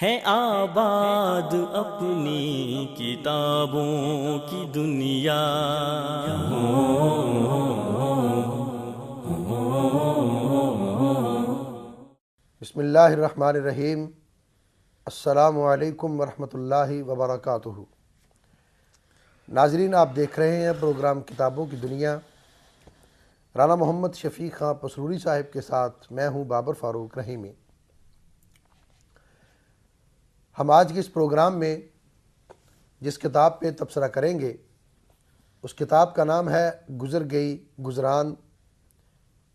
ہے آباد اپنی کتابوں کی دنیا۔ بسم اللہ الرحمن الرحیم۔ السلام علیکم ورحمۃ اللہ وبرکاتہ۔ ناظرین، آپ دیکھ رہے ہیں پروگرام کتابوں کی دنیا۔ رانا محمد شفیق خان پسروری صاحب کے ساتھ میں ہوں بابر فاروق رحیمی۔ ہم آج کے اس پروگرام میں جس کتاب پہ تبصرہ کریں گے اس کتاب کا نام ہے گزر گئی گزران،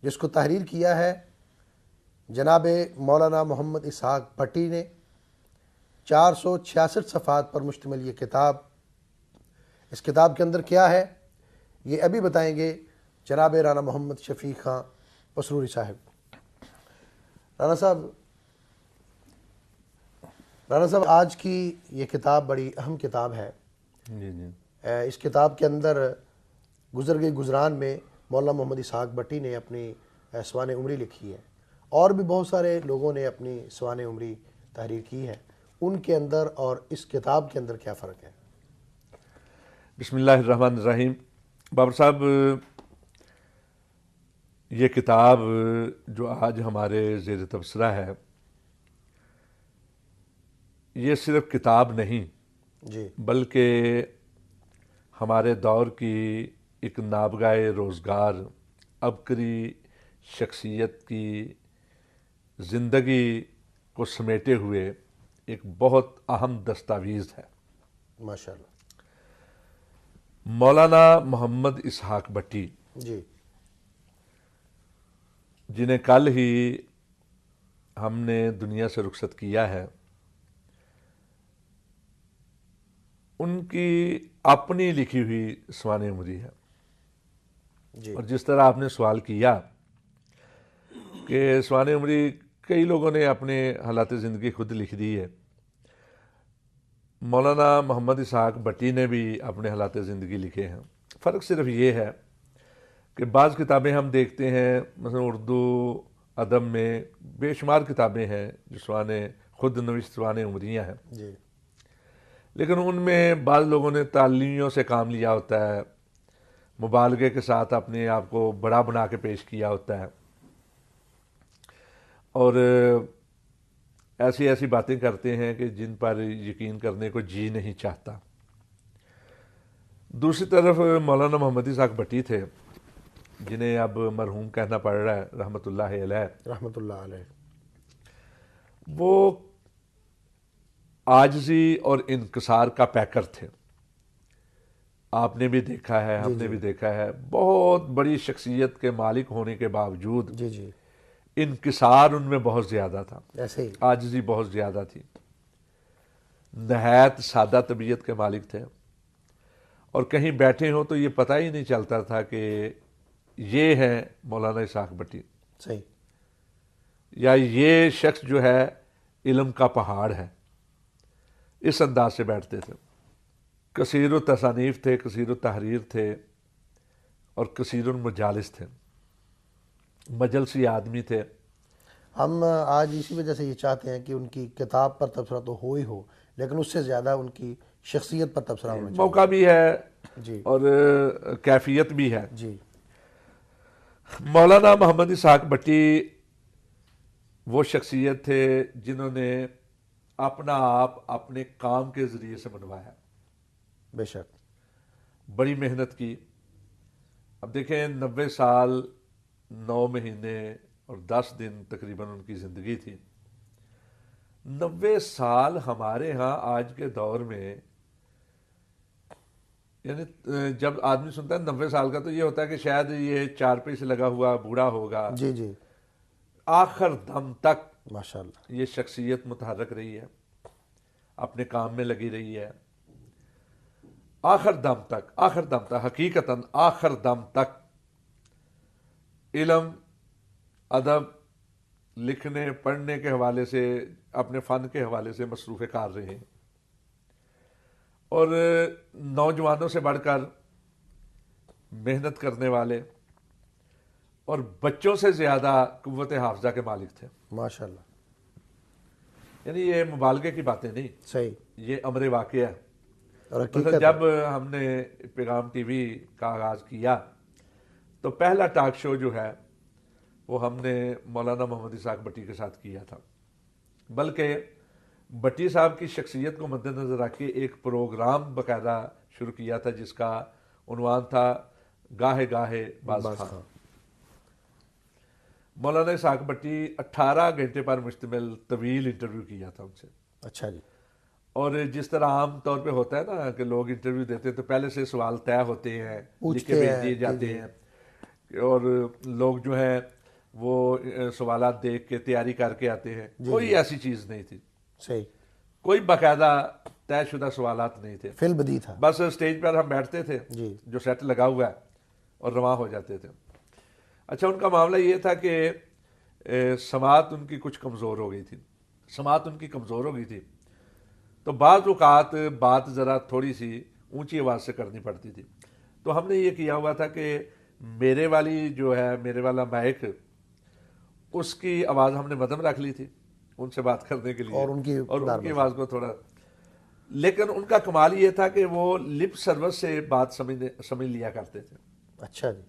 جس کو تحریر کیا ہے جناب مولانا محمد اسحاق بھٹی نے۔ 466 صفحات پر مشتمل یہ کتاب۔ اس کتاب کے اندر کیا ہے یہ ابھی بتائیں گے جناب رانا محمد شفیق خان پسروری صاحب۔ رانا صاحب آج کی یہ کتاب بڑی اہم کتاب ہے۔ جی جی اس کتاب کے اندر گزر گئی گزران میں مولانا محمد اسحاق بھٹی نے اپنی سوانح عمری لکھی ہے، اور بھی بہت سارے لوگوں نے اپنی سوانح عمری تحریر کی ہے۔ ان کے اندر اور اس کتاب کے اندر کیا فرق ہے؟ بسم اللہ الرحمن الرحیم۔ بابر صاحب، یہ کتاب جو آج ہمارے زیر تبصرہ ہے، یہ صرف کتاب نہیں جی بلکہ ہمارے دور کی ایک نابغہ روزگار عبقری شخصیت کی زندگی کو سمیٹے ہوئے ایک بہت اہم دستاویز ہے۔ ماشاءاللہ۔ مولانا محمد اسحاق بھٹی، جی جنہیں کل ہی ہم نے دنیا سے رخصت کیا ہے، ان کی اپنی لکھی ہوئی سوانح عمری ہے۔ جی اور جس طرح آپ نے سوال کیا کہ سوانح عمری کئی لوگوں نے اپنے حالات زندگی خود لکھ دی ہے، مولانا محمد اسحاق بھٹی نے بھی اپنے حالات زندگی لکھے ہیں۔ فرق صرف یہ ہے کہ بعض کتابیں ہم دیکھتے ہیں، مثلا اردو ادب میں بے شمار کتابیں ہیں جو خود نوشت سوانح عمریاں ہیں، جی لیکن ان میں بعض لوگوں نے تعلیمیوں سے کام لیا ہوتا ہے، مبالغے کے ساتھ اپنے آپ کو بڑا بنا کے پیش کیا ہوتا ہے، اور ایسی باتیں کرتے ہیں کہ جن پر یقین کرنے کو جی نہیں چاہتا۔ دوسری طرف مولانا محمد اسحاق بھٹی تھے، جنہیں اب مرحوم کہنا پڑ رہا ہے، رحمۃ اللہ علیہ۔ رحمۃ اللہ علیہ۔ وہ عاجزی اور انکسار کا پیکر تھے۔ آپ نے بھی دیکھا ہے، ہم نے بھی دیکھا ہے، بہت بڑی شخصیت کے مالک ہونے کے باوجود جی جی انکسار ان میں بہت زیادہ تھا، ایسے ہی۔ عاجزی بہت زیادہ تھی، نہایت سادہ طبیعت کے مالک تھے، اور کہیں بیٹھے ہوں تو یہ پتہ ہی نہیں چلتا تھا کہ یہ ہیں مولانا اسحاق بھٹی، صحیح۔ یا یہ شخص جو ہے علم کا پہاڑ ہے۔ اس انداز سے بیٹھتے تھے۔ کثیر التصانیف تھے، کثیر التحریر تھے، اور کثیر المجالس تھے، مجلسی آدمی تھے۔ ہم آج اسی وجہ سے یہ چاہتے ہیں کہ ان کی کتاب پر تبصرہ تو ہو ہی ہو، لیکن اس سے زیادہ ان کی شخصیت پر تبصرہ ہونا چاہیے۔ موقع بھی ہے جی اور کیفیت بھی ہے۔ جی مولانا محمد اسحاق بھٹی وہ شخصیت تھے جنہوں نے اپنا آپ اپنے کام کے ذریعے سے بنوایا، بے شک۔ بڑی محنت کی۔ اب دیکھیں، 90 سال 9 مہینے اور 10 دن تقریباً ان کی زندگی تھی۔ 90 سال ہمارے ہاں آج کے دور میں، یعنی جب آدمی سنتا ہے 90 سال کا تو یہ ہوتا ہے کہ شاید یہ چارپائی سے لگا ہوا بوڑھا ہوگا۔ جی جی آخر دم تک ماشاءاللہ۔ یہ شخصیت متحرک رہی ہے، اپنے کام میں لگی رہی ہے، آخر دم تک حقیقتاً آخر دم تک علم، ادب، لکھنے پڑھنے کے حوالے سے، اپنے فن کے حوالے سے مصروف کار رہے ہیں، اور نوجوانوں سے بڑھ کر محنت کرنے والے اور بچوں سے زیادہ قوت حافظہ کے مالک تھے۔ ماشاءاللہ۔ یعنی یہ مبالغے کی باتیں نہیں، صحیح. یہ امر واقع ہے. اور مثلا حقیقت جب ہم نے پیغام ٹی وی کا آغاز کیا تو پہلا ٹاک شو جو ہے وہ ہم نے مولانا محمد اسحاق بٹی کے ساتھ کیا تھا، بلکہ بٹی صاحب کی شخصیت کو مد نظر رکھ کے ایک پروگرام باقاعدہ شروع کیا تھا جس کا عنوان تھا گاہے گاہے باز خاں. مولانا اسحاق بٹی 18 گھنٹے پر مشتمل طویل انٹرویو کیا تھا ان سے. اچھا جی. اور جس طرح عام طور پہ ہوتا ہے نا کہ لوگ انٹرویو دیتے ہیں تو پہلے سے سوال طے ہوتے ہیں، لکھ کے بھیج دیے جاتے ہیں، اور لوگ جو ہیں وہ سوالات دیکھ کے تیاری کر کے آتے ہیں. کوئی ایسی چیز نہیں تھی، صحیح. کوئی باقاعدہ طے شدہ سوالات نہیں تھے. فل بدی تھا. بس اسٹیج پر ہم بیٹھتے تھے جو سیٹ لگا ہوا ہے اور رواں ہو جاتے تھے. اچھا، ان کا معاملہ یہ تھا کہ سماعت ان کی کچھ کمزور ہو گئی تھی، تو بعض اوقات بات ذرا تھوڑی سی اونچی آواز سے کرنی پڑتی تھی. تو ہم نے یہ کیا ہوا تھا کہ میرے والا مائک اس کی آواز ہم نے مدھم رکھ لی تھی ان سے بات کرنے کے لیے، اور ان کی آواز کو تھوڑا. لیکن ان کا کمال یہ تھا کہ وہ لپ سروس سے بات سمجھ لیا کرتے تھے. اچھا جی.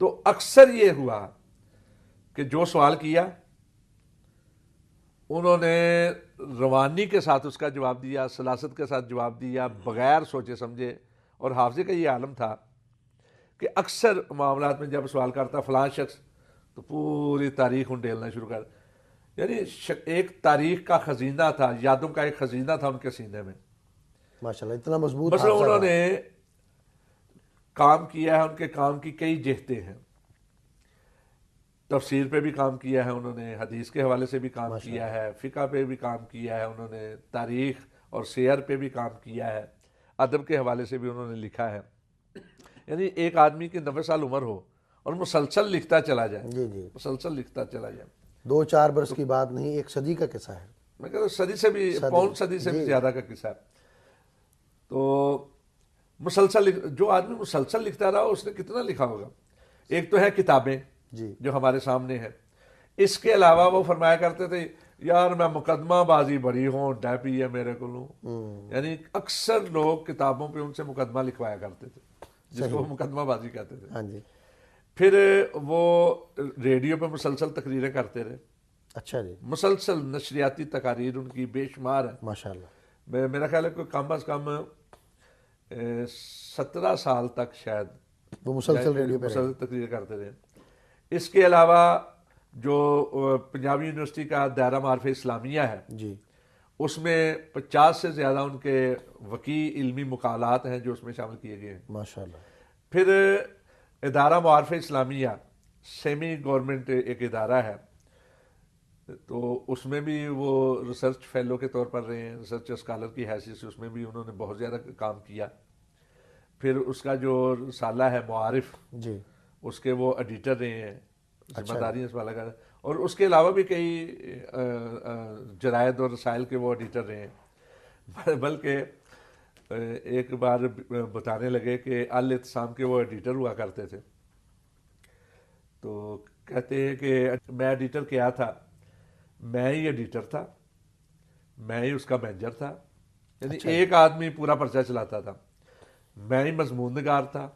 تو اکثر یہ ہوا کہ جو سوال کیا انہوں نے روانی کے ساتھ اس کا جواب دیا، سلاست کے ساتھ جواب دیا، بغیر سوچے سمجھے. اور حافظے کا یہ عالم تھا کہ اکثر معاملات میں جب سوال کرتا فلاں شخص تو پوری تاریخ انڈیلنا شروع کر، یعنی ایک تاریخ کا خزینہ تھا، یادوں کا ایک خزینہ تھا ان کے سینے میں. ماشاءاللہ اتنا مضبوط. مثلا انہوں نے کام کیا ہے، ان کے کام کی کئی جہتیں ہیں. تفسیر پہ بھی کام کیا ہے انہوں نے، حدیث کے حوالے سے بھی کام کیا ہے، فقہ پہ بھی کام کیا ہے انہوں نے، تاریخ اور سیر پہ بھی کام کیا ہے، ادب کے حوالے سے بھی انہوں نے لکھا ہے. یعنی ایک آدمی کی 90 سال عمر ہو اور مسلسل لکھتا چلا جائے، مسلسل لکھتا چلا جائے. 2-4 برس کی بات نہیں، 1 صدی کا قصہ ہے. میں کہتا ہوں صدی سے بھی، پون صدی سے بھی زیادہ کا قصہ ہے. تو مسلسل جو آدمی مسلسل لکھتا رہا اس نے کتنا لکھا ہوگا. ایک تو ہے کتابیں جو ہمارے سامنے ہیں. اس کے علاوہ وہ فرمایا کرتے تھے یار میں مقدمہ بازی بڑی ہوں، ڈیپی ہے میرے کو. یعنی اکثر لوگ کتابوں پہ ان سے مقدمہ لکھوایا کرتے تھے جس کو مقدمہ بازی کہتے تھے. ہاں جی. پھر وہ ریڈیو پہ مسلسل تقریریں کرتے رہے. اچھا جی. مسلسل نشریاتی تقاریر ان کی بے شمار ہے. ماشاءاللہ. میرا خیال ہے کہ کم از کم 17 سال تک شاید وہ مسلسل ریڈیو پہ تقریر کرتے رہے. اس کے علاوہ جو پنجابی یونیورسٹی کا دائرہ معارف اسلامیہ ہے جی، اس میں 50 سے زیادہ ان کے وقوع علمی مقالات ہیں جو اس میں شامل کیے گئے ہیں. ماشاءاللہ. پھر ادارہ معارف اسلامیہ سیمی گورنمنٹ ایک ادارہ ہے، تو اس میں بھی وہ ریسرچ فیلو کے طور پر رہے ہیں، ریسرچ اسکالر کی حیثیت سے اس میں بھی انہوں نے بہت زیادہ کام کیا. پھر اس کا جو رسالہ ہے معارف جی، اس کے وہ ایڈیٹر رہے ہیں، ذمہ داری اس والا کا. اور اس کے علاوہ بھی کئی جرائد اور رسائل کے وہ ایڈیٹر رہے ہیں. بلکہ ایک بار بتانے لگے کہ الاعتصام کے وہ ایڈیٹر ہوا کرتے تھے، تو کہتے ہیں کہ میں ایڈیٹر کیا تھا، میں ہی ایڈیٹر تھا، میں ہی اس کا مینیجر تھا. یعنی ایک آدمی پورا پرچہ چلاتا تھا. میں ہی مضمون نگار تھا،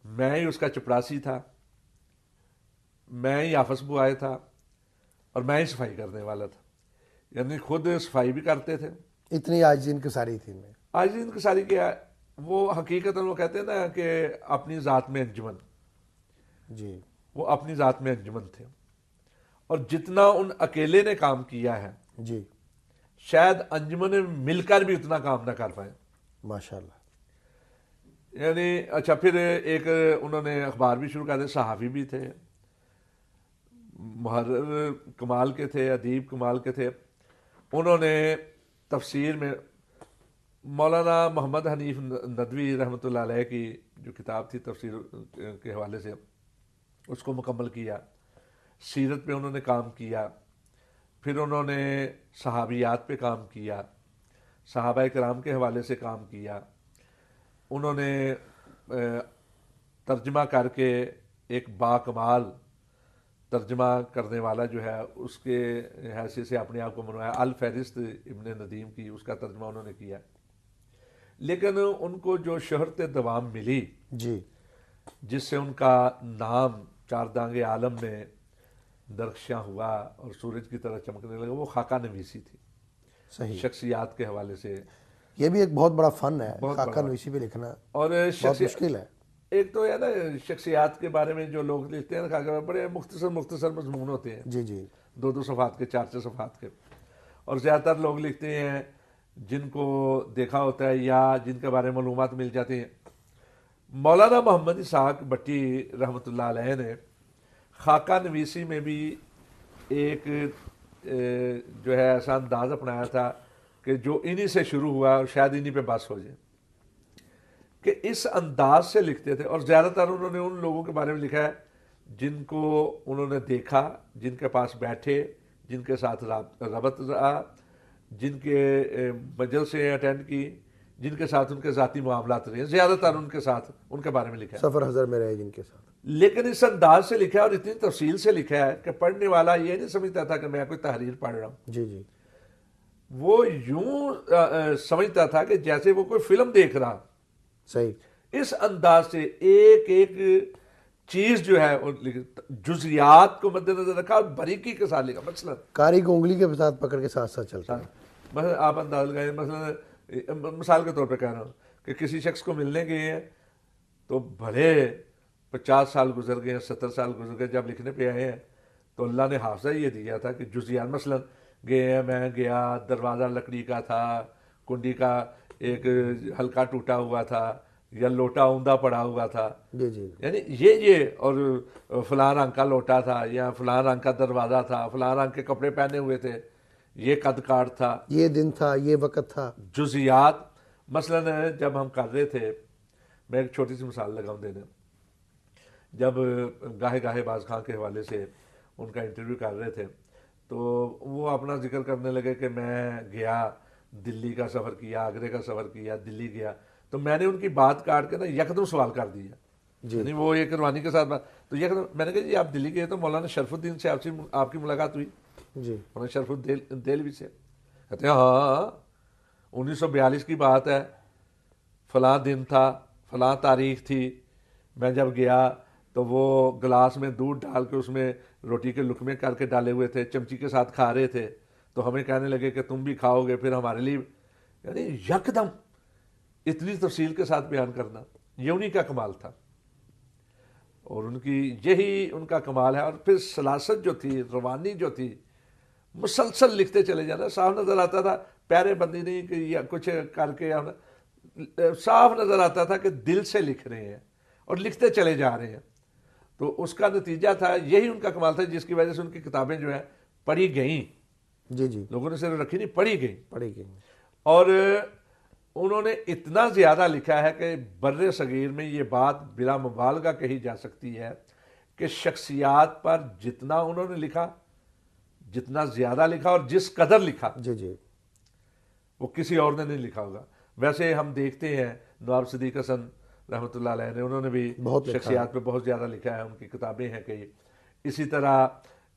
میں ہی اس کا چپڑاسی تھا، میں ہی آفس بوائے تھا، اور میں ہی صفائی کرنے والا تھا. یعنی خود صفائی بھی کرتے تھے. اتنی عاجزی انکساری تھی. میں عاجزی انکساری کیا ہے، وہ حقیقت وہ کہتے ہیں نا کہ اپنی ذات میں انجمن. جی، وہ اپنی ذات میں انجمن تھے. اور جتنا ان اکیلے نے کام کیا ہے جی، شاید انجمن مل کر بھی اتنا کام نہ کر پائے. ماشاءاللہ. یعنی اچھا، پھر ایک انہوں نے اخبار بھی شروع کر دیا. صحافی بھی تھے، محرر کمال کے تھے، ادیب کمال کے تھے. انہوں نے تفسیر میں مولانا محمد حنیف ندوی رحمۃ اللہ علیہ کی جو کتاب تھی تفسیر کے حوالے سے اس کو مکمل کیا. سیرت پہ انہوں نے کام کیا. پھر انہوں نے صحابیات پہ کام کیا، صحابہ کرام کے حوالے سے کام کیا. انہوں نے ترجمہ کر کے ایک باکمال ترجمہ کرنے والا جو ہے اس کے حیثیت سے اپنے آپ کو منوایا، الفہرست ابن ندیم کی، اس کا ترجمہ انہوں نے کیا. لیکن ان کو جو شہرت دوام ملی جی جس سے ان کا نام چاردانگ عالم میں درخشاں ہوا اور سورج کی طرح چمکنے لگا، وہ خاکہ نویسی تھی. صحیح. شخصیات کے حوالے سے یہ بھی ایک بہت بڑا فن ہے، بہت خاکہ بڑا. نویسی پہ لکھنا اور بہت مشکل ہے. ایک تو ہے نا شخصیات کے بارے میں جو لوگ لکھتے ہیں خاکہ میں بڑے مختصر مضمون ہوتے ہیں، جی جی 2 صفحات کے، 4 صفحات کے. اور زیادہ تر لوگ لکھتے ہیں جن کو دیکھا ہوتا ہے یا جن کے بارے میں معلومات مل جاتی ہیں. مولانا محمد اسحاق بٹی رحمۃ اللہ علیہ نے خاکہ نویسی میں بھی ایک جو ہے ایسا انداز اپنایا تھا کہ جو انہی سے شروع ہوا اور شاید انہی پہ بس ہو جائے، کہ اس انداز سے لکھتے تھے. اور زیادہ تر انہوں نے ان لوگوں کے بارے میں لکھا ہے جن کو انہوں نے دیکھا، جن کے پاس بیٹھے، جن کے ساتھ ربط رہا، جن کے مجلسیں اٹینڈ کی، جن کے ساتھ ان کے ذاتی معاملات رہے. زیادہ تر ان کے ساتھ ان کے بارے میں لکھا ہے، سفر حضر میں رہے جن کے ساتھ. لیکن اس انداز سے لکھا ہے اور اتنی تفصیل سے لکھا ہے کہ پڑھنے والا یہ نہیں سمجھتا تھا کہ میں کوئی تحریر پڑھ رہا ہوں. جی جی وہ یوں سمجھتا تھا کہ جیسے وہ کوئی فلم دیکھ رہا. صحیح. اس انداز سے ایک ایک چیز جو ہے جزیات کو مد نظر رکھا اور باریکی کے ساتھ لکھا. مثلا کاری کو انگلی کے ساتھ پکڑ کے ساتھ ساتھ چلتا ہے. مثلا آپ انداز لگائیں، مثلا مثال کے طور پہ کہہ رہا ہوں کہ کسی شخص کو ملنے گئے ہیں تو بھلے 50 سال گزر گئے ہیں، 70 سال گزر گئے، جب لکھنے پہ آئے ہیں تو اللہ نے حافظہ یہ دیا تھا کہ جزیات. مثلا گئے ہیں، میں گیا، دروازہ لکڑی کا تھا، کنڈی کا ایک ہلکا ٹوٹا ہوا تھا یا لوٹا اوندا پڑا ہوا تھا، جی جی یعنی یہ اور فلاں رنگ کا لوٹا تھا یا فلاں رنگ کا دروازہ تھا، فلاں رنگ کے کپڑے پہنے ہوئے تھے، یہ قد کاٹ تھا، یہ دن تھا، یہ وقت تھا. جزیات. مثلا جب ہم کر رہے تھے، میں ایک چھوٹی سی مثال لگاؤں دینے، جب گاہے گاہے باز خان کے حوالے سے ان کا انٹرویو کر رہے تھے تو وہ اپنا ذکر کرنے لگے کہ میں گیا، دلی کا سفر کیا، آگرے کا سفر کیا، دلی گیا. تو میں نے ان کی بات کاٹ کے نا یکدم سوال کر دیا، یعنی وہ ایک روانی کے ساتھ بات. تو یکدم میں نے کہا جی آپ دلی گئے تو مولانا شرف الدین سے آپ کی ملاقات ہوئی؟ جی مولانا شرف الدین دہلوی سے. کہتے ہیں ہاں 1942 کی بات ہے، فلاں دن تھا، فلاں تاریخ تھی، میں جب گیا تو وہ گلاس میں دودھ ڈال کے اس میں روٹی کے لقمے کر کے ڈالے ہوئے تھے، چمچی کے ساتھ کھا رہے تھے، تو ہمیں کہنے لگے کہ تم بھی کھاؤ گے، پھر ہمارے لیے. یعنی یکدم اتنی تفصیل کے ساتھ بیان کرنا یہ انہی کا کمال تھا اور ان کی یہی ان کا کمال ہے. اور پھر سلاست جو تھی، روانی جو تھی، مسلسل لکھتے چلے جانا. صاف نظر آتا تھا، پیرے بندی نہیں کہ یا کچھ کر کے، صاف نظر آتا تھا کہ دل سے لکھ رہے ہیں اور لکھتے چلے جا رہے ہیں. تو اس کا نتیجہ تھا، یہی ان کا کمال تھا جس کی وجہ سے ان کی کتابیں جو ہیں پڑھی گئیں. جی جی لوگوں نے صرف رکھی نہیں، پڑھی گئیں. پڑھی گئی. اور انہوں نے اتنا زیادہ لکھا ہے کہ بر صغیر میں یہ بات بلا مبالغہ کہی جا سکتی ہے کہ شخصیات پر جتنا انہوں نے لکھا، جتنا زیادہ لکھا اور جس قدر لکھا، جی جی وہ کسی اور نے نہیں لکھا ہوگا. ویسے ہم دیکھتے ہیں نواب صدیق حسن رحمۃ اللہ علیہ نے، انہوں نے بھی بہت لکھا شخصیات پہ بہت زیادہ لکھا ہے، ان کی کتابیں ہیں کئی. اسی طرح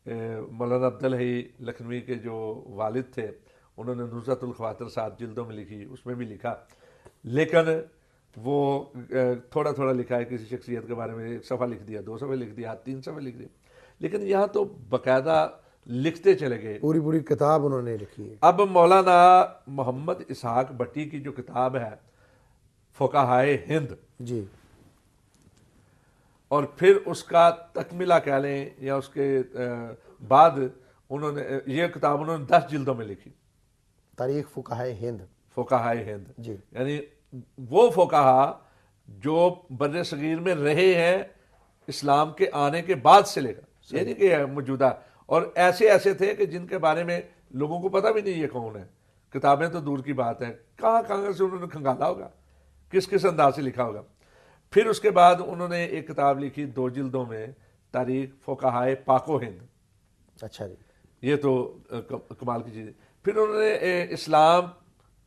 مولانا عبدالحی لکھنوی کے جو والد تھے، انہوں نے نزہۃ الخواطر 7 جلدوں میں لکھی، اس میں بھی لکھا. لیکن وہ تھوڑا تھوڑا لکھا ہے، کسی شخصیت کے بارے میں 1 صفحہ لکھ دیا، 2 صفحے لکھ دیا، 3 صفحے لکھ دیا. لیکن یہاں تو باقاعدہ لکھتے چلے گئے. پوری کتاب انہوں نے لکھی ہے. اب مولانا محمد اسحاق بٹی کی جو کتاب ہے فقہائے ہند، جی اور پھر اس کا تکملہ کہہ لیں یا اس کے بعد انہوں نے یہ کتاب انہوں نے 10 جلدوں میں لکھی، تاریخ فقہائے ہند. فقہائے ہند جی یعنی وہ فقہا جو بر صغیر میں رہے ہیں اسلام کے آنے کے بعد سے لے کر، یعنی کہ موجودہ، اور ایسے ایسے تھے کہ جن کے بارے میں لوگوں کو پتہ بھی نہیں یہ کون ہے. کتابیں تو دور کی بات ہے، کہاں کہاں سے انہوں نے کھنگالا ہوگا، کس انداز سے لکھا ہوگا. پھر اس کے بعد انہوں نے ایک کتاب لکھی 2 جلدوں میں، تاریخ فقہائے پاک و ہند. اچھا جی. یہ تو کمال کی چیز ہے. پھر انہوں نے اسلام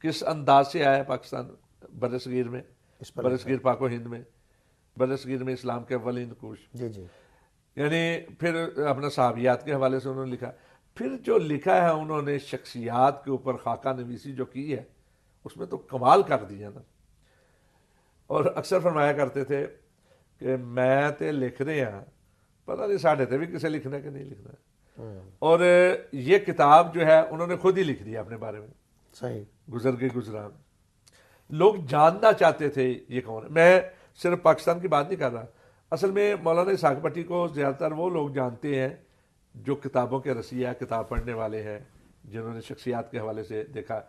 کس انداز سے آیا پاکستان بر صغیر میں، بر صغیر پاک و ہند میں، بر صغیر میں اسلام کے اولین نقوش. جی جی یعنی پھر اپنا صحابیات کے حوالے سے انہوں نے لکھا. پھر جو لکھا ہے انہوں نے شخصیات کے اوپر خاکہ نویسی جو کی ہے اس میں تو کمال کر دیا نا. اور اکثر فرمایا کرتے تھے کہ میں تے لکھ رہے ہیں پتہ نہیں ساڈے تے بھی کسے لکھنا ہے کہ نہیں لکھنا ہے. اور یہ کتاب جو ہے انہوں نے خود ہی لکھ دی اپنے بارے میں. صحیح. گزر گئی گزران. لوگ جاننا چاہتے تھے یہ کون ہے. میں صرف پاکستان کی بات نہیں کر رہا. اصل میں مولانا اسحاق بھٹی کو زیادہ تر وہ لوگ جانتے ہیں جو کتابوں کے رسیہ کتاب پڑھنے والے ہیں, جنہوں نے شخصیات کے حوالے سے دیکھا,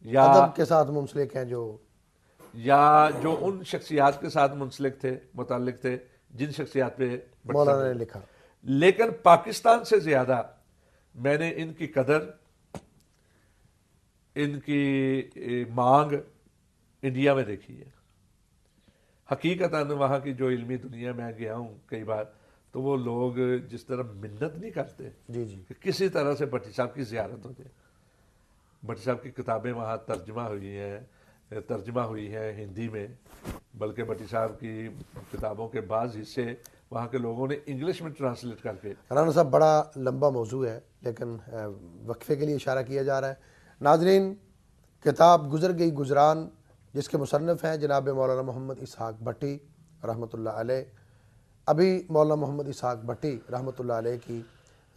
یا ادب کے ساتھ منسلک ہیں, جو ان شخصیات کے ساتھ منسلک تھے, متعلق تھے جن شخصیات پہ مولانا نے لکھا. لیکن پاکستان سے زیادہ میں نے ان کی قدر, ان کی مانگ انڈیا میں دیکھی ہے. حقیقتاً وہاں کی جو علمی دنیا میں گیا ہوں کئی بار, تو وہ لوگ جس طرح منت نہیں کرتے جی جی کہ کسی طرح سے بھٹی صاحب کی زیارت ہو جائے. بھٹی صاحب کی کتابیں وہاں ترجمہ ہوئی ہیں ہندی میں, بلکہ بھٹی صاحب کی کتابوں کے بعض حصے وہاں کے لوگوں نے انگلش میں ٹرانسلیٹ کر کے. رانا صاحب بڑا لمبا موضوع ہے لیکن وقفے کے لیے اشارہ کیا جا رہا ہے. ناظرین, کتاب گزر گئی گزران جس کے مصنف ہیں جناب مولانا محمد اسحاق بھٹی رحمۃ اللہ علیہ. ابھی مولانا محمد اسحاق بھٹی رحمۃ اللہ علیہ کی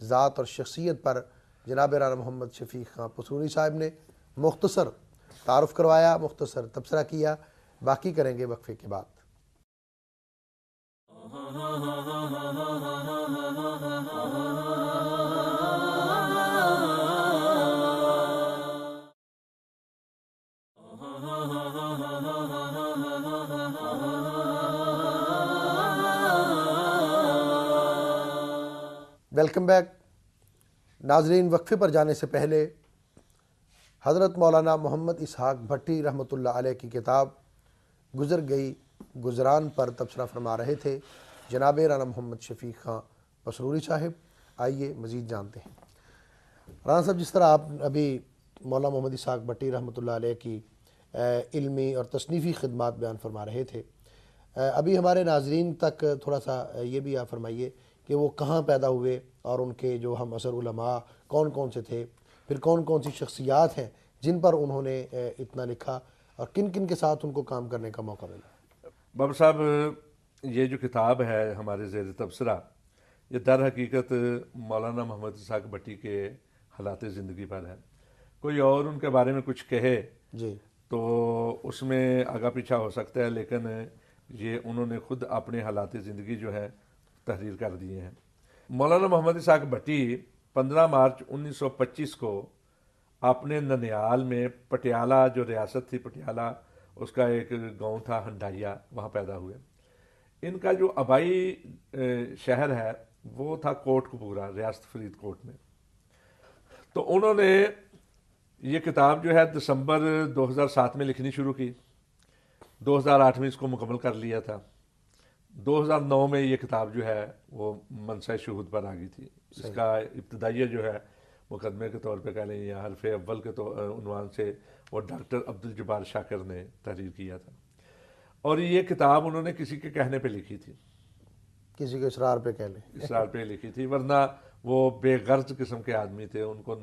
ذات اور شخصیت پر جناب رانا محمد شفیق خان پسروری صاحب نے مختصر تعارف کروایا, مختصر تبصرہ کیا. باقی کریں گے وقفے کے بعد. Welcome back. ناظرین, وقفے پر جانے سے پہلے حضرت مولانا محمد اسحاق بھٹی رحمۃ اللہ علیہ کی کتاب گزر گئی گزران پر تبصرہ فرما رہے تھے جناب رانا محمد شفیق خان پسروری صاحب. آئیے مزید جانتے ہیں. رانا صاحب, جس طرح آپ ابھی مولانا محمد اسحاق بھٹی رحمۃ اللہ علیہ کی علمی اور تصنیفی خدمات بیان فرما رہے تھے, ابھی ہمارے ناظرین تک تھوڑا سا یہ بھی آپ فرمائیے کہ وہ کہاں پیدا ہوئے اور ان کے جو ہم عصر علماء کون کون سے تھے, پھر کون کون سی شخصیات ہیں جن پر انہوں نے اتنا لکھا, اور کن کن کے ساتھ ان کو کام کرنے کا موقع ملا. بابا صاحب, یہ جو کتاب ہے ہمارے زیر تبصرہ, یہ در حقیقت مولانا محمد اسحاق بھٹی کے حالات زندگی پر ہے. کوئی اور ان کے بارے میں کچھ کہے جی تو اس میں آگا پیچھا ہو سکتا ہے, لیکن یہ انہوں نے خود اپنے حالات زندگی جو ہے تحریر کر دیے ہیں. مولانا محمد اسحاق بھٹی 15 مارچ 1925 کو اپنے ننیال میں, پٹیالہ جو ریاست تھی پٹیالہ, اس کا ایک گاؤں تھا ہنڈائیا, وہاں پیدا ہوئے. ان کا جو آبائی شہر ہے وہ تھا کوٹ کپورہ, ریاست فرید کوٹ میں. تو انہوں نے یہ کتاب جو ہے دسمبر 2007 میں لکھنی شروع کی, 2008 میں اس کو مکمل کر لیا تھا. 2009 میں یہ کتاب جو ہے وہ منصہ شہود پر آ گئی تھی. اس کا ابتدائیہ جو ہے مقدمے کے طور پہ کہہ لیں یا حرف اول کے عنوان سے وہ ڈاکٹر عبدالجبار شاکر نے تحریر کیا تھا. اور یہ کتاب انہوں نے کسی کے کہنے پہ لکھی تھی, کسی کے اصرار پہ کہہ لیں, اصرار پہ لکھی تھی, ورنہ وہ بے غرض قسم کے آدمی تھے, ان کو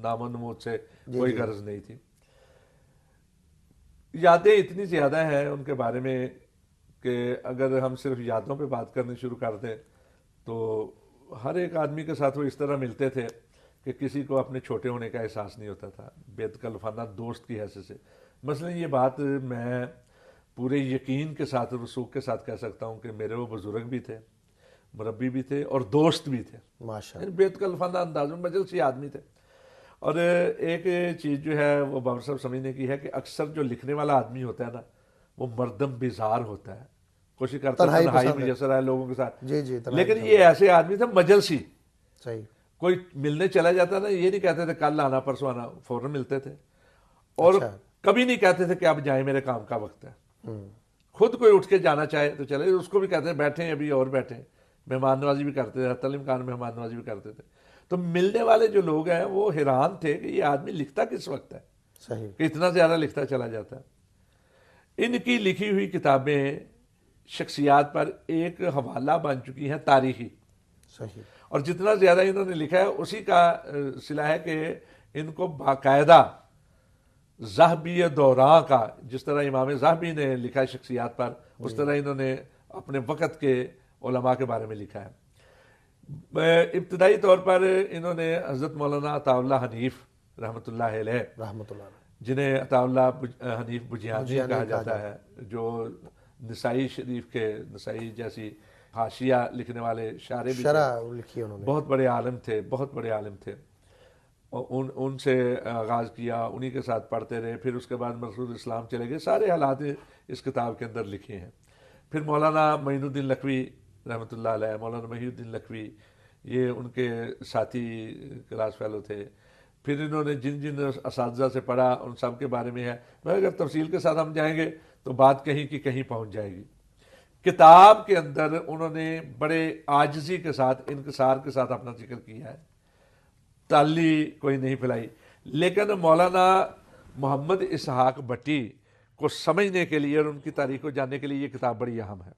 نام و نمود سے کوئی غرض نہیں تھی. یادیں اتنی زیادہ ہیں ان کے بارے میں کہ اگر ہم صرف یادوں پہ بات کرنے شروع کر دیں تو ہر ایک آدمی کے ساتھ وہ اس طرح ملتے تھے کہ کسی کو اپنے چھوٹے ہونے کا احساس نہیں ہوتا تھا, بے تکلفانہ دوست کی حیثیت سے. مثلا یہ بات میں پورے یقین کے ساتھ, رسوخ کے ساتھ کہہ سکتا ہوں کہ میرے وہ بزرگ بھی تھے, مربی بھی تھے اور دوست بھی تھے, ماشاءاللہ, بے تکلفانہ انداز میں مجلسی آدمی تھے. اور ایک چیز جو ہے وہ بابر صاحب سمجھنے کی ہے کہ اکثر جو لکھنے والا آدمی ہوتا ہے نا وہ مردم بیزار ہوتا ہے, کوشش کرتا ہے تنہائی میسر آئے لوگوں کے ساتھ. جی جی, لیکن یہ ایسے آدمی تھے مجلسی. صحیح. کوئی ملنے چلا جاتا نا, یہ نہیں کہتے تھے کل آنا پرسوں آنا, فوراً ملتے تھے. اور کبھی نہیں کہتے تھے کہ اب جائیں میرے کام کا وقت ہے. خود کوئی اٹھ کے جانا چاہے تو چلے, اس کو بھی کہتے ہیں بیٹھیں ابھی اور بیٹھیں. مہمان نوازی بھی کرتے تھے, حتی الامکان مہمان نوازی بھی کرتے تھے. تو ملنے والے جو لوگ ہیں وہ حیران تھے کہ یہ آدمی لکھتا کس وقت ہے, صحیح, کہ اتنا زیادہ لکھتا چلا جاتا ہے. ان کی لکھی ہوئی کتابیں شخصیات پر ایک حوالہ بن چکی ہیں تاریخی. صحیح. اور جتنا زیادہ انہوں نے لکھا ہے اسی کا صلہ ہے کہ ان کو باقاعدہ ذہبی دوران کا، جس طرح امام ذہبی نے لکھا ہے شخصیات پر، اس طرح انہوں نے اپنے وقت کے علماء کے بارے میں لکھا ہے. ابتدائی طور پر انہوں نے حضرت مولانا عطا اللہ حنیف رحمۃ اللہ علیہ، رحمۃ اللہ علیہ، جنہیں عطا اللہ حنیف بجیانی کہا جاتا ہے، جو نسائی شریف کے، نسائی جیسی حاشیہ لکھنے والے شارح بھی شرح لکھی انہوں نے، بہت بڑے عالم تھے، بہت بڑے عالم تھے. اور ان سے آغاز کیا، انہی کے ساتھ پڑھتے رہے. پھر اس کے بعد مرشود اسلام چلے گئے. سارے حالات اس کتاب کے اندر لکھے ہیں. پھر مولانا معین الدین لکھوی رحمۃ اللہ علیہ، مولانا محی الدین لکھوی، یہ ان کے ساتھی کلاس فیلو تھے. پھر انہوں نے جن جن اساتذہ سے پڑھا ان سب کے بارے میں ہے. میں اگر تفصیل کے ساتھ ہم جائیں گے تو بات کہیں کی کہیں پہنچ جائے گی. کتاب کے اندر انہوں نے بڑے عاجزی کے ساتھ، انکسار کے ساتھ اپنا ذکر کیا ہے، تالی کوئی نہیں پھیلائی. لیکن مولانا محمد اسحاق بٹی کو سمجھنے کے لیے اور ان کی تاریخ کو جاننے کے لیے یہ کتاب بڑی اہم ہے.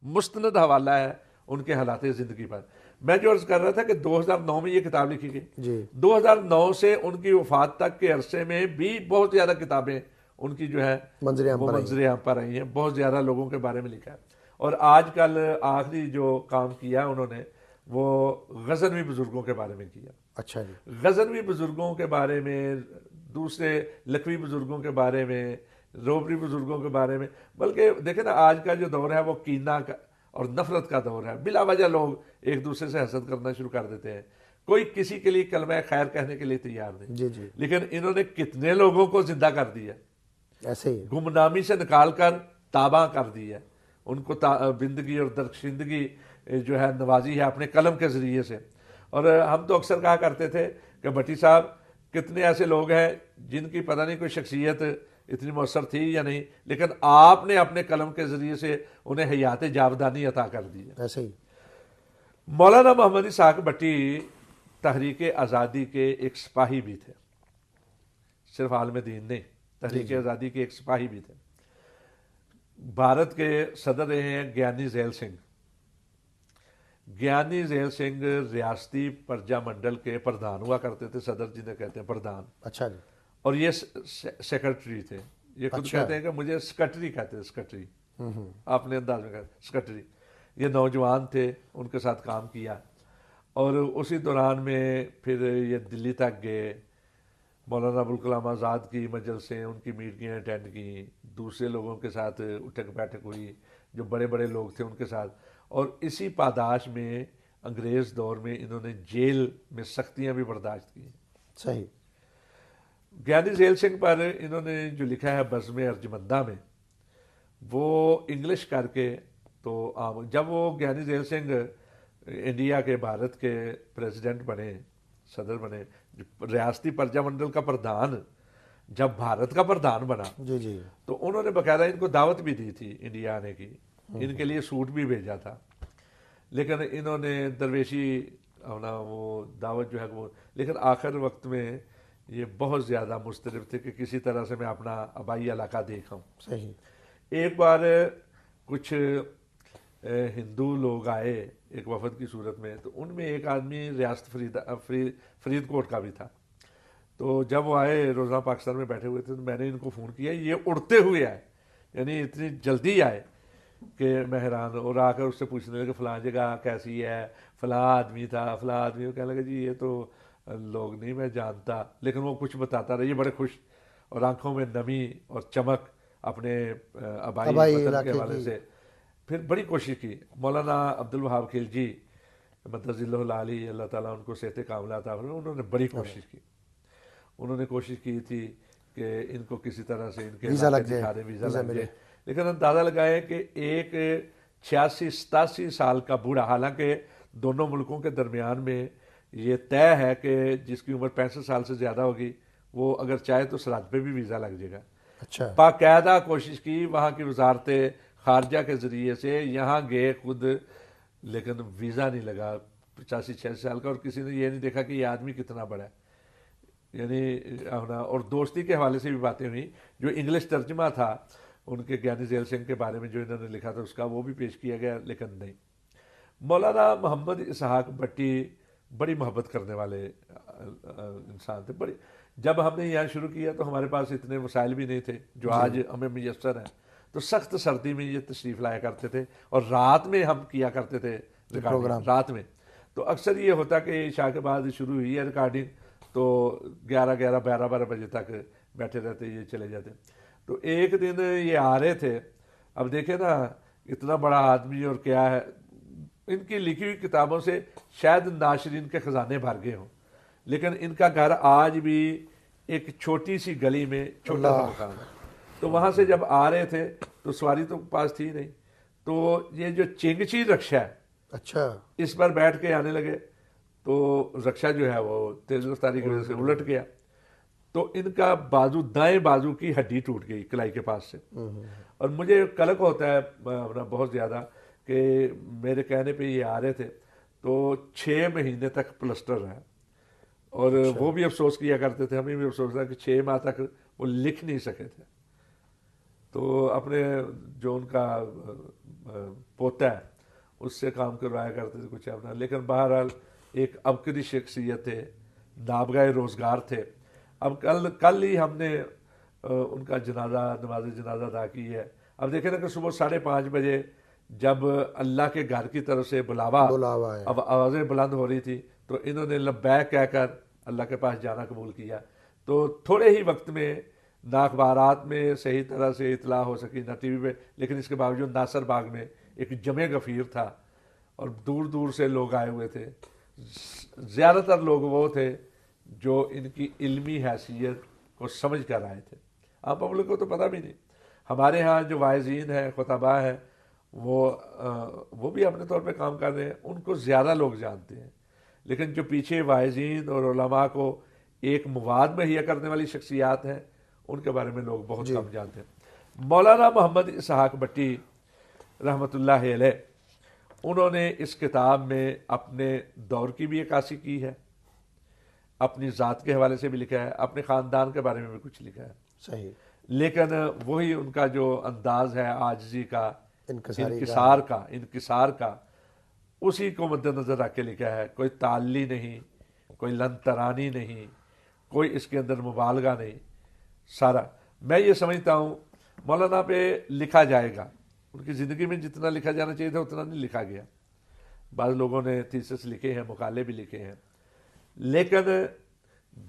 مستند حوالہ ہے ان کے حالات زندگی پر. میں جو عرض کر رہا تھا کہ 2009 میں یہ کتاب لکھی گئی. جی 2009 سے ان کی وفات تک کے عرصے میں بھی بہت زیادہ کتابیں ان کی جو ہے منظر عام پر منظر عام پر آئی ہیں. بہت زیادہ لوگوں کے بارے میں لکھا ہے. اور آج کل آخری جو کام کیا انہوں نے وہ غزنوی بزرگوں کے بارے میں کیا. اچھا جی، غزنوی بزرگوں کے بارے میں، دوسرے لکھوی بزرگوں کے بارے میں، روبری بزرگوں کے بارے میں. بلکہ دیکھیں نا آج کا جو دور ہے وہ کینہ کا اور نفرت کا دور ہے. بلا وجہ لوگ ایک دوسرے سے حسد کرنا شروع کر دیتے ہیں. کوئی کسی کے لیے کلمہ خیر کہنے کے لیے تیار نہیں. جی جی، لیکن انہوں نے کتنے لوگوں کو زندہ کر دیا، ایسے ہی. گمنامی سے نکال کر تاباں کر دی ہے. ان کو بندگی اور درخشندگی جو ہے نوازی ہے اپنے قلم کے ذریعے سے. اور ہم تو اکثر کہا کرتے تھے کہ بھٹی صاحب کتنے ایسے لوگ ہیں جن کی پتہ نہیں کوئی شخصیت اتنی مؤثر تھی یا نہیں، لیکن آپ نے اپنے قلم کے ذریعے سے انہیں حیات جاودانی عطا کر دی ہے. ایسے ہی. مولانا محمد اسحاق بٹی تحریک آزادی کے ایک سپاہی بھی تھے، صرف عالم دین نہیں، تحریک آزادی کے ایک سپاہی بھی تھے. بھارت کے صدر رہے ہیں گیانی ذیل سنگھ. گیانی ذیل سنگھ ریاستی پرجا منڈل کے پردھان ہوا کرتے تھے، صدر جنہیں کہتے ہیں پردھان. اچھا جی، اور یہ سیکرٹری تھے. یہ خود کہتے ہیں کہ مجھے سیکرٹری کہتے ہیں، سیکرٹری آپ نے انداز میں کہا سیکرٹری. یہ نوجوان تھے، ان کے ساتھ کام کیا. اور اسی دوران میں پھر یہ دلی تک گئے. مولانا ابوالکلام آزاد کی مجلسیں، ان کی میٹنگیں اٹینڈ کی، دوسرے لوگوں کے ساتھ اٹھک بیٹھک ہوئی، جو بڑے بڑے لوگ تھے ان کے ساتھ. اور اسی پاداش میں انگریز دور میں انہوں نے جیل میں سختیاں بھی برداشت کی. صحیح. گیانی ذیل سنگھ پر انہوں نے جو لکھا ہے بزم ارجمندہ میں، وہ انگلش کر کے تو عام. جب وہ گیانی ذیل سنگھ انڈیا کے، بھارت کے پریزیڈنٹ بنے، صدر بنے، ریاستی پرجا منڈل کا پردھان جب بھارت کا پردھان بنا جی جی، تو انہوں نے باقاعدہ ان کو دعوت بھی دی تھی انڈیا آنے کی، ان کے لیے سوٹ بھی بھیجا تھا. لیکن انہوں نے درویشی ہونا وہ دعوت جو ہے وہ، لیکن آخر وقت میں یہ بہت زیادہ مضطرب تھے کہ کسی طرح سے میں اپنا آبائی علاقہ دیکھاؤں. صحیح. ایک بار کچھ ہندو لوگ آئے ایک وفد کی صورت میں، تو ان میں ایک آدمی ریاست فرید کوٹ کا بھی تھا. تو جب وہ آئے روزانہ پاکستان میں بیٹھے ہوئے تھے تو میں نے ان کو فون کیا. یہ اڑتے ہوئے آئے، یعنی اتنی جلدی آئے کہ میں حیران. اور آ کر اس سے پوچھنے لگے فلاں جگہ کیسی ہے، فلاں آدمی تھا، فلاں آدمی. وہ کہنے لگے جی یہ تو لوگ نہیں میں جانتا، لیکن وہ کچھ بتاتا رہا. یہ بڑے خوش اور آنکھوں میں نمی اور چمک اپنے آبائی وطن کے حوالے سے. پھر بڑی کوشش کی. مولانا عبدالوہاب خلجی مدظ اللہ علی، اللہ تعالیٰ ان کو صحت کاملہ عطا فرمائے، انہوں نے بڑی کوشش کی. انہوں نے کوشش کی تھی کہ ان کو کسی طرح سے ان کے ویزا لگ جائے، ویزا لگ جائے. لیکن اندازہ لگائے کہ ایک 86-87 سال کا بوڑھا، حالانکہ دونوں ملکوں کے درمیان میں یہ طے ہے کہ جس کی عمر 65 سال سے زیادہ ہوگی وہ اگر چاہے تو سرحد پہ بھی ویزا لگ جائے گا. اچھا. باقاعدہ کوشش کی وہاں کی وزارت خارجہ کے ذریعے سے، یہاں گئے خود، لیکن ویزا نہیں لگا. 85-86 سال کا، اور کسی نے یہ نہیں دیکھا کہ یہ آدمی کتنا بڑا ہے. یعنی اور دوستی کے حوالے سے بھی باتیں ہوئیں. جو انگلش ترجمہ تھا ان کے گیانی ذیل سنگھ کے بارے میں جو انہوں نے لکھا تھا اس کا وہ بھی پیش کیا گیا، لیکن نہیں. مولانا محمد اسحاق بٹی بڑی محبت کرنے والے انسان تھے. بڑی جب ہم نے یہاں شروع کیا تو ہمارے پاس اتنے وسائل بھی نہیں تھے جو آج ہمیں میسر ہیں. تو سخت سردی میں یہ تشریف لایا کرتے تھے اور رات میں ہم کیا کرتے تھے ریکارڈنگ رات میں. تو اکثر یہ ہوتا کہ عشاء کے بعد شروع ہوئی ہے ریکارڈنگ تو 11 بجے تک بیٹھے رہتے, یہ چلے جاتے. تو ایک دن یہ آ رہے تھے, اب دیکھیں نا اتنا بڑا آدمی اور کیا ہے, ان کی لکھی ہوئی کتابوں سے شاید ناشرین کے خزانے بھر گئے ہوں, لیکن ان کا گھر آج بھی ایک چھوٹی سی گلی میں چھوٹا سا مکان ہے. تو وہاں سے جب آ رہے تھے تو سواری تو پاس تھی نہیں, تو یہ جو چنگچی رکشا ہے اچھا اس پر بیٹھ کے آنے لگے. تو رکشا جو ہے وہ تیز رفتاری کی وجہ سے الٹ گیا, تو ان کا بازو دائیں بازو کی ہڈی ٹوٹ گئی کلائی کے پاس سے. اور مجھے قلق ہوتا ہے بہت زیادہ کہ میرے کہنے پہ یہ آ رہے تھے تو 6 مہینے تک پلسٹر ہے, اور وہ بھی افسوس کیا کرتے تھے, ہمیں بھی افسوس تھا کہ 6 ماہ تک وہ لکھ نہیں سکے تھے. تو اپنے جو ان کا پوتا ہے اس سے کام کروایا کرتے تھے کچھ اپنا. لیکن بہرحال ایک عبقری شخصیت تھے, نابغہ روزگار تھے. اب کل ہی ہم نے ان کا نماز جنازہ ادا کی ہے. اب دیکھیں نا کہ صبح 5:30 بجے جب اللہ کے گھر کی طرف سے بلاوا ہے. اب آوازیں بلند ہو رہی تھی تو انہوں نے لبیک کہہ کر اللہ کے پاس جانا قبول کیا. تو تھوڑے ہی وقت میں نہ اخبارات میں صحیح طرح سے اطلاع ہو سکی نہ ٹی وی پہ, لیکن اس کے باوجود ناصر باغ میں ایک جمع غفیر تھا اور دور دور سے لوگ آئے ہوئے تھے. زیادہ تر لوگ وہ تھے جو ان کی علمی حیثیت کو سمجھ کر آئے تھے. عام پبلک کو تو پتہ بھی نہیں. ہمارے ہاں جو واعظین ہیں, خطباء ہیں, وہ بھی اپنے طور پہ کام کر رہے ہیں, ان کو زیادہ لوگ جانتے ہیں. لیکن جو پیچھے واعظین اور علماء کو ایک مواد مہیا کرنے والی شخصیات ہیں ان کے بارے میں لوگ بہت کم جانتے ہیں. مولانا محمد اسحاق بٹی رحمۃ اللہ علیہ, انہوں نے اس کتاب میں اپنے دور کی بھی عکاسی کی ہے, اپنی ذات کے حوالے سے بھی لکھا ہے, اپنے خاندان کے بارے میں بھی کچھ لکھا ہے. صحیح. لیکن وہی ان کا جو انداز ہے عاجزی کا, انکسار کا, اسی کو مد نظر رکھ کے لکھا ہے. کوئی تعلی نہیں, کوئی لن ترانی نہیں, کوئی اس کے اندر مبالغہ نہیں. سارا میں یہ سمجھتا ہوں مولانا پہ لکھا جائے گا, ان کی زندگی میں جتنا لکھا جانا چاہیے تھا اتنا نہیں لکھا گیا. بعض لوگوں نے تھیسس لکھے ہیں, مقالے بھی لکھے ہیں, لیکن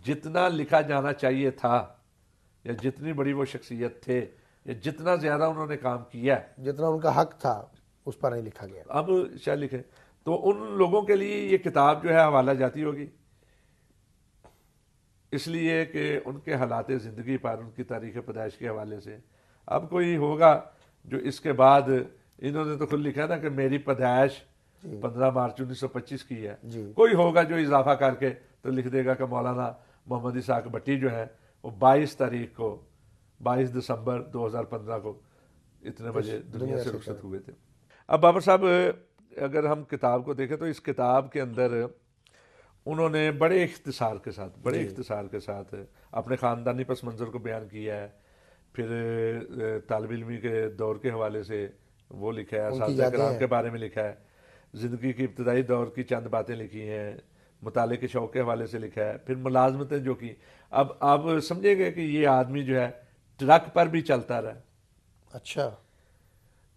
جتنا لکھا جانا چاہیے تھا یا جتنی بڑی وہ شخصیت تھے یا جتنا زیادہ انہوں نے کام کیا, جتنا ان کا حق تھا اس پر نہیں لکھا گیا. اب شاید لکھے تو ان لوگوں کے لیے یہ کتاب جو ہے حوالہ جاتی ہوگی, اس لیے کہ ان کے حالات زندگی پر, ان کی تاریخ پیدائش کے حوالے سے. اب کوئی ہوگا جو اس کے بعد, انہوں نے تو خود لکھا نا کہ میری پیدائش 15 مارچ 1925 کی ہے. کوئی ہوگا جو اضافہ کر کے تو لکھ دے گا کہ مولانا محمد اسحاق بٹی جو ہے وہ 22 دسمبر 2015 کو اتنے بجے دنیا سے رخصت ہوئے تھے. اب بابر صاحب اگر ہم کتاب کو دیکھیں تو اس کتاب کے اندر انہوں نے بڑے اختصار کے ساتھ اپنے خاندانی پس منظر کو بیان کیا ہے. پھر طالب علمی کے دور کے حوالے سے وہ لکھا ہے, اساتذہ کرام کے بارے میں لکھا ہے, زندگی کی ابتدائی دور کی چند باتیں لکھی ہیں, مطالعے کے شوق کے حوالے سے لکھا ہے, پھر ملازمتیں جو کی. اب آپ سمجھیں گے کہ یہ آدمی جو ہے ٹرک پر بھی چلتا رہا. اچھا.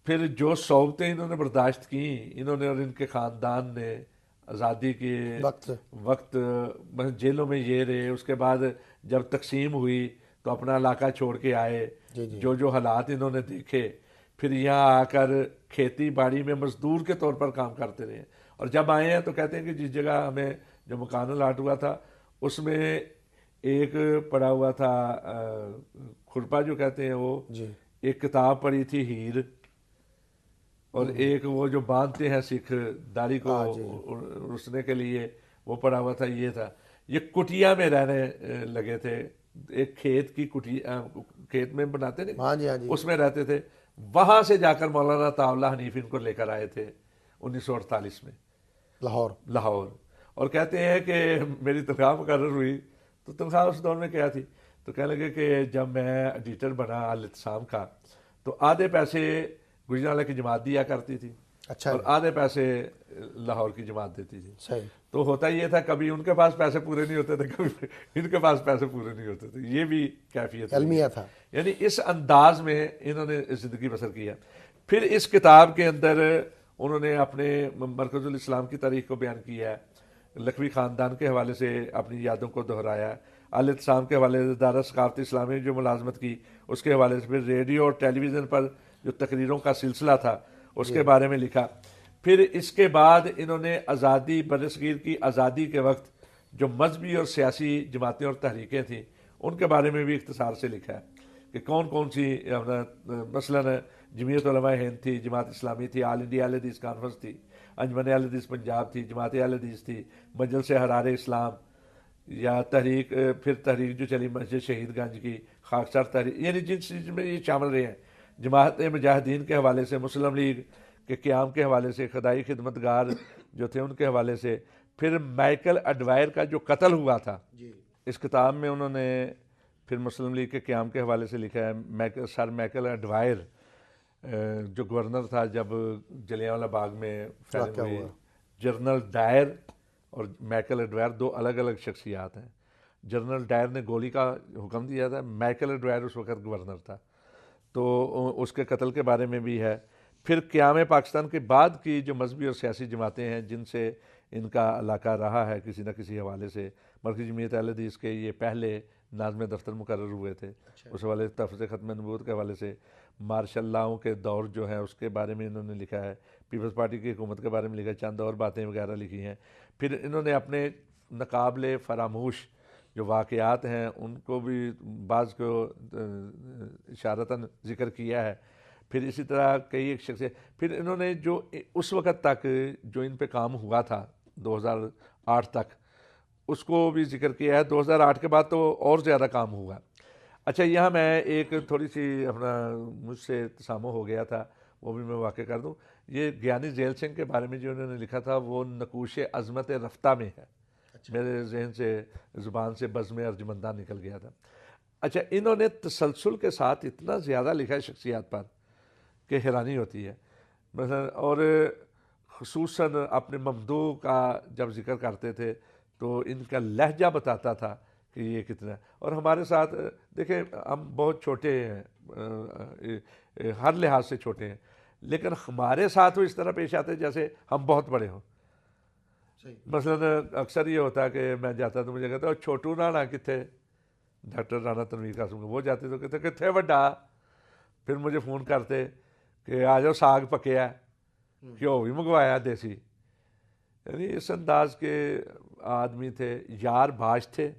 پھر جو صعوبتیں انہوں نے برداشت کی, انہوں نے اور ان کے خاندان نے آزادی کے وقت جیلوں میں یہ رہے, اس کے بعد جب تقسیم ہوئی تو اپنا علاقہ چھوڑ کے آئے, جو حالات انہوں نے دیکھے, پھر یہاں آ کر کھیتی باڑی میں مزدور کے طور پر کام کرتے رہے. اور جب آئے ہیں تو کہتے ہیں کہ جس جگہ ہمیں جو مکان الاٹ ہوا تھا اس میں ایک پڑا ہوا تھا کھرپا جو کہتے ہیں وہ, ایک کتاب پڑھی تھی ہیر, اور ایک وہ جو باندھتے ہیں سکھ داڑھی کو رسنے کے لیے وہ پڑا ہوا تھا. یہ تھا, یہ کٹیا میں رہنے لگے تھے, ایک کھیت کی کٹیا, کھیت میں بناتے نہیں, اس میں رہتے تھے. وہاں سے جا کر مولانا طاء اللہ حنیفی ان کو لے کر آئے تھے 1948 میں لاہور. اور کہتے ہیں کہ میری تنخواہ مقرر ہوئی تو تنخواہ اس دور میں کیا تھی, تو کہنے لگے کہ جب میں ایڈیٹر بنا الاعتصام کا تو آدھے پیسے گجرانوالہ کی جماعت دیا کرتی تھی, اچھا اور آدھے پیسے لاہور کی جماعت دیتی تھی. صحیح. تو ہوتا یہ تھا کبھی ان کے پاس پیسے پورے نہیں ہوتے تھے, کبھی ان کے پاس پیسے پورے نہیں ہوتے تھے. یہ بھی کیفیت المیہ تھا. یعنی اس انداز میں انہوں نے زندگی بسر کیا. پھر اس کتاب کے اندر انہوں نے اپنے مرکز الاسلام کی تاریخ کو بیان کیا ہے, لکھوی خاندان کے حوالے سے اپنی یادوں کو دہرایا, الاعتصام کے حوالے سے ادارہ ثقافتی اسلامی جو ملازمت کی اس کے حوالے سے, پھر ریڈیو اور ٹیلی ویژن پر جو تقریروں کا سلسلہ تھا اس کے بارے میں لکھا. پھر اس کے بعد انہوں نے آزادی برصغیر کی آزادی کے وقت جو مذہبی اور سیاسی جماعتیں اور تحریکیں تھیں ان کے بارے میں بھی اختصار سے لکھا ہے کہ کون کون سی, مثلا جمعیت علماء ہند تھی, جماعت اسلامی تھی, آل انڈیا اہل حدیث کانفرنس تھی, انجمن اہل حدیث پنجاب تھی, جماعت اہل حدیث تھی, مجلس حرار اسلام یا تحریک, پھر تحریک جو چلی مسجد شہید گنج کی, خاکسار تحریک, یعنی جن چیز میں یہ شامل رہے ہیں. جماعت مجاہدین کے حوالے سے, مسلم لیگ کے قیام کے حوالے سے, خدائی خدمتگار جو تھے ان کے حوالے سے. پھر مائیکل اڈوائر کا جو قتل ہوا تھا اس کتاب میں انہوں نے پھر مسلم لیگ کے قیام کے حوالے سے لکھا ہے. سر مائیکل اڈوائر جو گورنر تھا جب جلیانوالہ باغ میں فائرنگ ہوئی, جنرل ڈائر اور مائیکل اڈوائر دو الگ الگ شخصیات ہیں. جنرل ڈائر نے گولی کا حکم دیا تھا, مائیکل اڈوائر اس وقت گورنر تھا, تو اس کے قتل کے بارے میں بھی ہے. پھر قیام پاکستان کے بعد کی جو مذہبی اور سیاسی جماعتیں ہیں جن سے ان کا علاقہ رہا ہے کسی نہ کسی حوالے سے, مرکزی جمعیت اہل حدیث کے یہ پہلے ناظم دفتر مقرر ہوئے تھے, اس حوالے سے تفسیر ختم نبوت کے حوالے سے, مارشل لاؤں کے دور جو ہے اس کے بارے میں انہوں نے لکھا ہے, پیپلز پارٹی کی حکومت کے بارے میں لکھا ہے, چند اور باتیں وغیرہ لکھی ہیں. پھر انہوں نے اپنے ناقابل فراموش جو واقعات ہیں ان کو بھی بعض کو اشارتاً ذکر کیا ہے. پھر اسی طرح کئی ایک شخص, پھر انہوں نے جو اس وقت تک جو ان پہ کام ہوا تھا 2008 تک اس کو بھی ذکر کیا ہے. 2008 کے بعد تو اور زیادہ کام ہوا. اچھا, یہاں میں ایک تھوڑی سی اپنا مجھ سے تسامح ہو گیا تھا, وہ بھی میں واقع کر دوں. یہ گیانی ذیل سنگھ کے بارے میں جو انہوں نے لکھا تھا وہ نقوش عظمت رفتہ میں ہے. میرے ذہن سے زبان سے بزم ارجمندہ نکل گیا تھا. اچھا, انہوں نے تسلسل کے ساتھ اتنا زیادہ لکھا ہے شخصیات پر کہ حیرانی ہوتی ہے. مثلا اور خصوصاً اپنے ممدوح کا جب ذکر کرتے تھے تو ان کا لہجہ بتاتا تھا کہ یہ کتنا ہے. اور ہمارے ساتھ دیکھیں ہم بہت چھوٹے ہیں, ہر لحاظ سے چھوٹے ہیں, لیکن ہمارے ساتھ وہ اس طرح پیش آتے جیسے ہم بہت بڑے ہوں. مثلا اکثر یہ ہوتا ہے کہ میں جاتا تو مجھے کہتا چھوٹو رانا کتنے, ڈاکٹر رانا تنویر قاسم وہ جاتے تو کہتے کتنے وڈا. پھر مجھے فون کرتے کہ آ جاؤ ساگ پکیا ہے, گھیو بھی منگوایا دیسی. یعنی اس انداز کے آدمی تھے, یار بھاش تھے,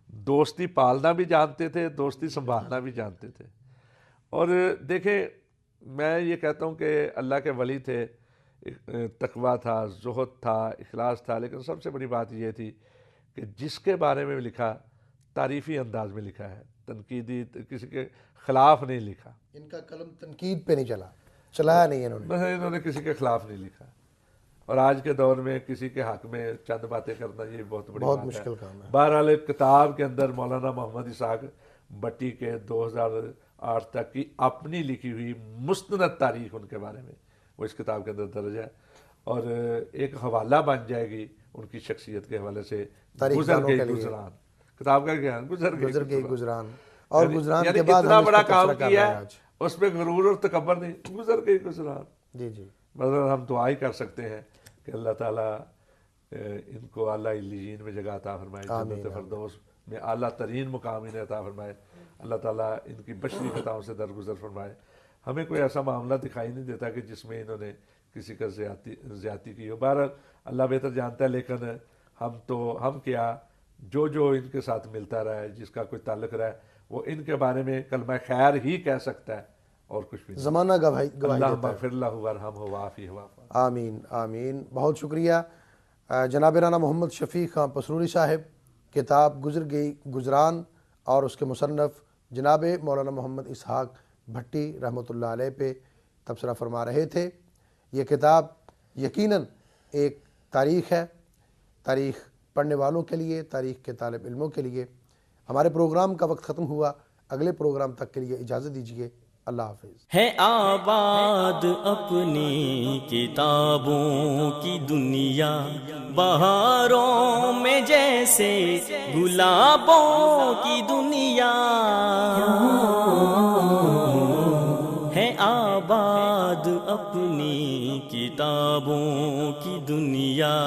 دوستی پالنا بھی جانتے تھے, دوستی سنبھالنا بھی جانتے تھے. اور دیکھیں میں یہ کہتا ہوں کہ اللہ کے ولی تھے, تقویٰ تھا, زہد تھا, اخلاص تھا, لیکن سب سے بڑی بات یہ تھی کہ جس کے بارے میں لکھا تعریفی انداز میں لکھا ہے, تنقیدی کسی کے خلاف نہیں لکھا. ان کا قلم تنقید پہ نہیں چلایا نہیں انہوں نے کسی کے خلاف نہیں لکھا. اور آج کے دور میں کسی کے حق میں چند باتیں کرنا یہ بہت بڑی بات مشکل کام ہے. بہرحال کتاب کے اندر مولانا محمد اسحاق بٹی کے 2008 تک کی اپنی لکھی ہوئی مستند تاریخ ان کے بارے میں وہ اس کتاب کے اندر درج ہے, اور ایک حوالہ بن جائے گی ان کی شخصیت کے حوالے سے. گزر گئی گزران کتاب کا کیا گزر گئی گزران, اور گزران یعنی کے بعد اتنا بڑا کام کیا اس پہ غرور اور تکبر نہیں, گزر گئی گزران. جی جی, مطلب ہم دعا ہی کر سکتے ہیں کہ اللہ تعالیٰ ان کو اعلیٰ علیین میں جگہ عطا فرمائے, جنت فردوس میں اعلیٰ ترین مقام انہیں عطا فرمائے. اللہ تعالیٰ ان کی بشری خطاؤں سے درگزر فرمائے. ہمیں کوئی ایسا معاملہ دکھائی نہیں دیتا کہ جس میں انہوں نے کسی کا زیادتی کی ہو. بہرحال اللہ بہتر جانتا ہے, لیکن ہم کیا جو ان کے ساتھ ملتا رہا ہے, جس کا کوئی تعلق رہا ہے, وہ ان کے بارے میں کلمہ خیر ہی کہہ سکتا ہے اور کچھ بھی نہیں. زمانہ گواہی اللہم اغفر لہ وارحمہ وعافہ واعف عنہ. آمین آمین. بہت شکریہ جناب رانا محمد شفیق خان پسروری صاحب. کتاب گزر گئی گزران اور اس کے مصنف جناب مولانا محمد اسحاق بھٹی رحمۃ اللہ علیہ پہ تبصرہ فرما رہے تھے. یہ کتاب یقیناً ایک تاریخ ہے, تاریخ پڑھنے والوں کے لیے, تاریخ کے طالب علموں کے لیے. ہمارے پروگرام کا وقت ختم ہوا, اگلے پروگرام تک کے لیے اجازت دیجیے. اللہ حافظ۔ ہے آباد اپنی کتابوں کی دنیا، بہاروں میں جیسے گلابوں کی دنیا، ہے آباد اپنی کتابوں کی دنیا۔